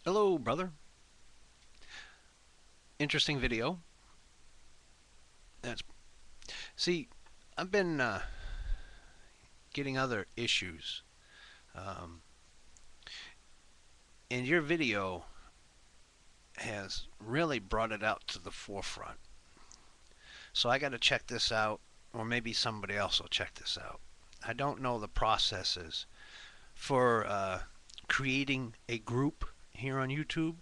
Hello, brother. Interesting video. That's see, I've been getting other issues, um, and your video has really brought it out to the forefront. So I got to check this out, or maybe somebody else will check this out. I don't know the processes for creating a group here on YouTube,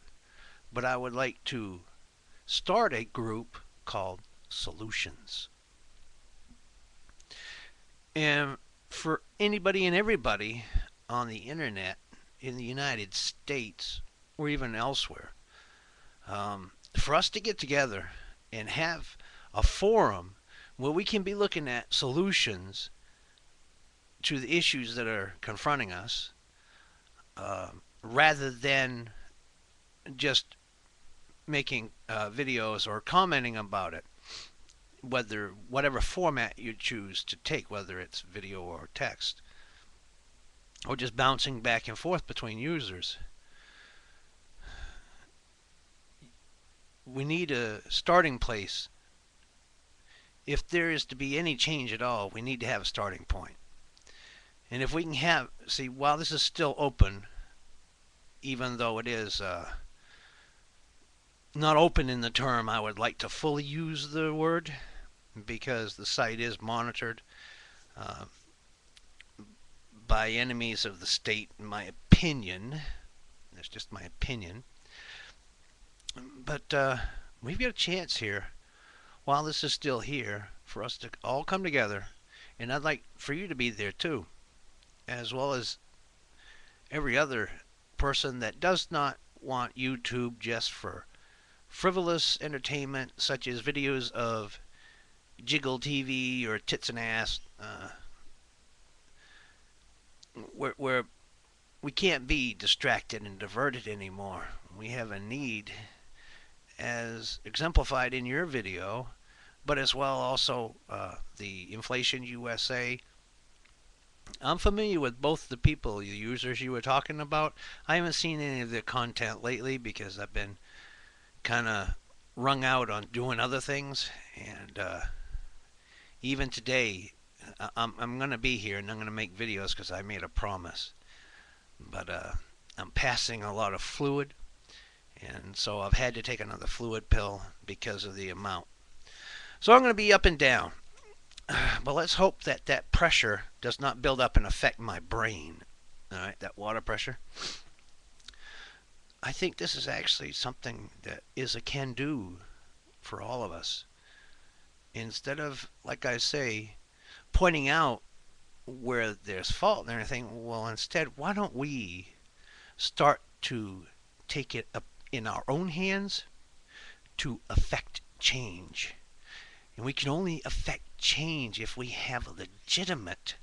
but I would like to start a group called Solutions. And for anybody and everybody on the internet in the United States or even elsewhere, for us to get together and have a forum where we can be looking at solutions to the issues that are confronting us, uh, rather than just making videos or commenting about it, whatever format you choose to take, whether it's video or text, or just bouncing back and forth between users. We need a starting place. If there is to be any change at all, we need to have a starting point. And if we can see, while this is still open, even though it is not open in the term I would like to fully use the word, because the site is monitored uh, by enemies of the state, in my opinion. That's just my opinion. But we've got a chance here, while this is still here, for us to all come together. And I'd like for you to be there too, as well as every other person that does not want YouTube just for frivolous entertainment, such as videos of jiggle TV or tits and ass, where we can't be distracted and diverted anymore. We have a need, as exemplified in your video, but as well also the Inflation USA. I'm familiar with both the people, the users you were talking about. I haven't seen any of their content lately because I've been kind of wrung out on doing other things. And even today, I'm going to be here and I'm going to make videos because I made a promise. But I'm passing a lot of fluid, and so I've had to take another fluid pill because of the amount. So I'm going to be up and down. But let's hope that that pressure does not build up and affect my brain. All right, that water pressure. I think this is actually something that is a can do for all of us. Instead of, like I say, pointing out where there's fault and everything, well, instead, why don't we start to take it up in our own hands to affect change? And we can only affect change if we have a legitimate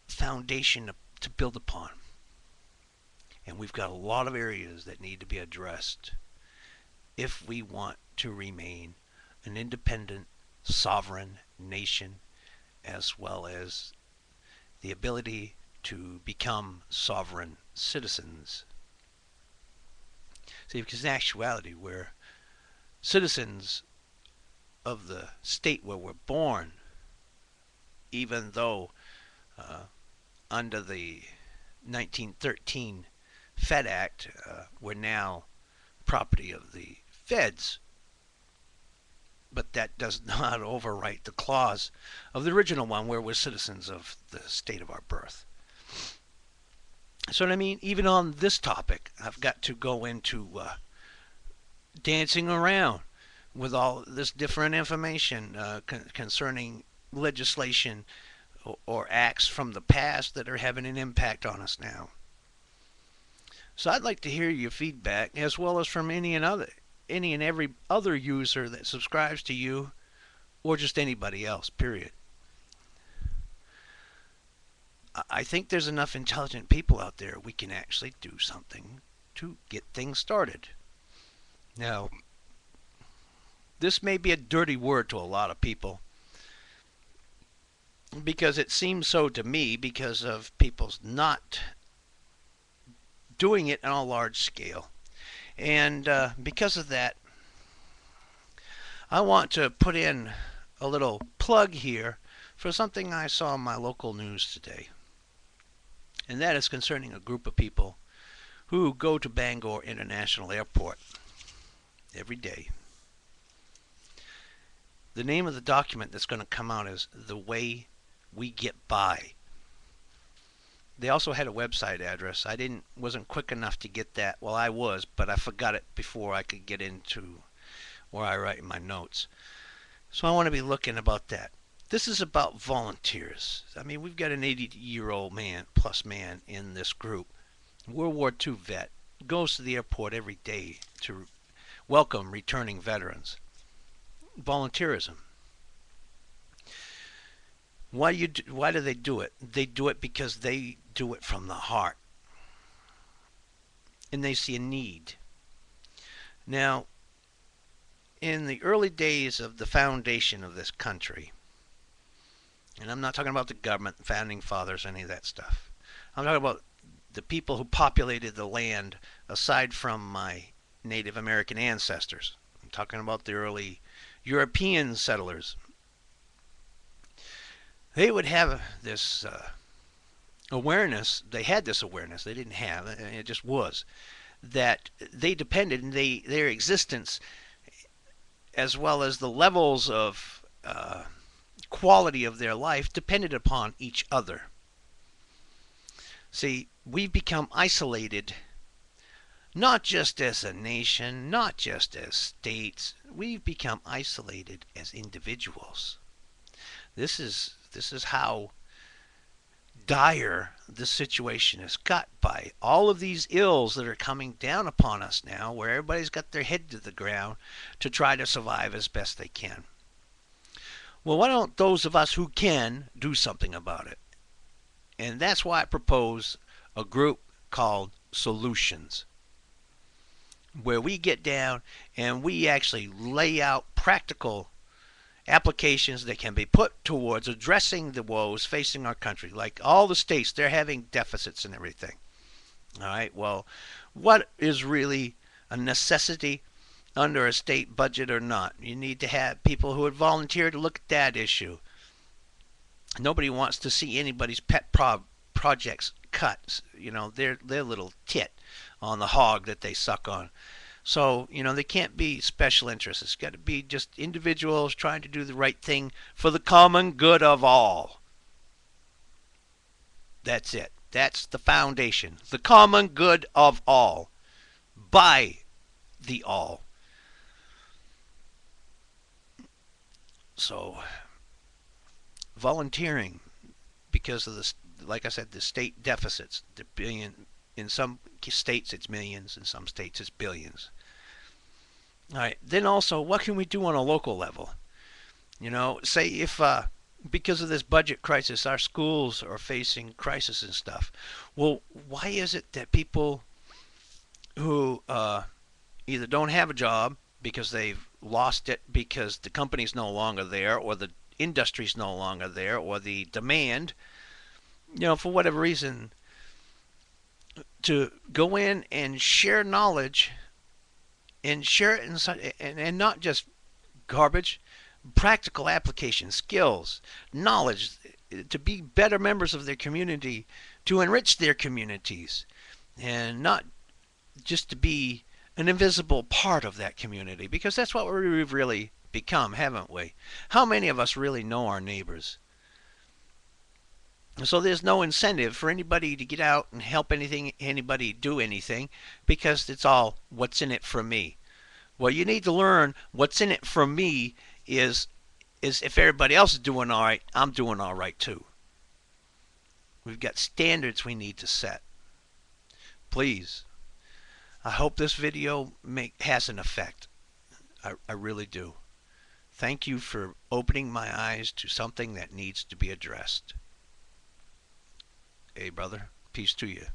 foundation to build upon. And we've got a lot of areas that need to be addressed if we want to remain an independent, sovereign nation, as well as the ability to become sovereign citizens. See, because in actuality, we're citizens of the state where we're born, even though under the 1913 Fed Act, we're now property of the feds. But that does not overwrite the clause of the original one where we're citizens of the state of our birth. So what I mean, even on this topic, I've got to go into dancing around with all this different information concerning legislation or acts from the past that are having an impact on us now. So I'd like to hear your feedback, as well as from any and every other user that subscribes to you, or just anybody else, period. I think there's enough intelligent people out there we can actually do something to get things started. Now, this may be a dirty word to a lot of people, because it seems so to me, because of people's not doing it on a large scale. And because of that, I want to put in a little plug here for something I saw in my local news today. And that is concerning a group of people who go to Bangor International Airport every day. The name of the document that's going to come out is The Way We Get By. They also had a website address. I wasn't quick enough to get that. Well, I was, but I forgot it before I could get into where I write my notes. So I want to be looking about that. This is about volunteers. I mean, we've got an 80-year-old plus man in this group. World War II vet, goes to the airport every day to welcome returning veterans. Volunteerism. Why do they do it? They do it because they do it from the heart. And they see a need. Now, in the early days of the foundation of this country, and I'm not talking about the government, founding fathers, any of that stuff. I'm talking about the people who populated the land aside from my Native American ancestors. I'm talking about the early European settlers. They would have this awareness. They had this awareness. They didn't have it. It just was. That they depended, and their existence, as well as the levels of quality of their life, depended upon each other. See, we've become isolated, not just as a nation, not just as states. We've become isolated as individuals. This is how dire the situation is got by all of these ills that are coming down upon us now, where everybody's got their head to the ground to try to survive as best they can. Well, why don't those of us who can do something about it? And that's why I propose a group called Solutions, where we get down and we actually lay out practical applications that can be put towards addressing the woes facing our country. Like all the states, they're having deficits and everything. All right, well, what is really a necessity under a state budget or not? You need to have people who would volunteer to look at that issue. Nobody wants to see anybody's pet projects cut, their little tit on the hog that they suck on. So, they can't be special interests. It's got to be just individuals trying to do the right thing for the common good of all. That's it. That's the foundation. The common good of all. By the all. So, volunteering, because of the, like I said, the state deficits, the billion, in some states it's millions, in some states it's billions. All right, then also, what can we do on a local level? Say if because of this budget crisis, our schools are facing crisis and stuff. Well, why is it that people who either don't have a job because they've lost it because the company's no longer there, or the industry's no longer there, or the demand, for whatever reason, to go in and share knowledge and share it and not just garbage, practical application, skills, knowledge, to be better members of their community, to enrich their communities, and not just to be an invisible part of that community, because that's what we've really become, haven't we? How many of us really know our neighbors? So there's no incentive for anybody to get out and help anybody do anything, because it's all, what's in it for me? Well, you need to learn what's in it for me is if everybody else is doing all right, I'm doing all right too. We've got standards we need to set. Please, I hope this video has an effect. I really do. Thank you for opening my eyes to something that needs to be addressed. Hey, brother. Peace to you.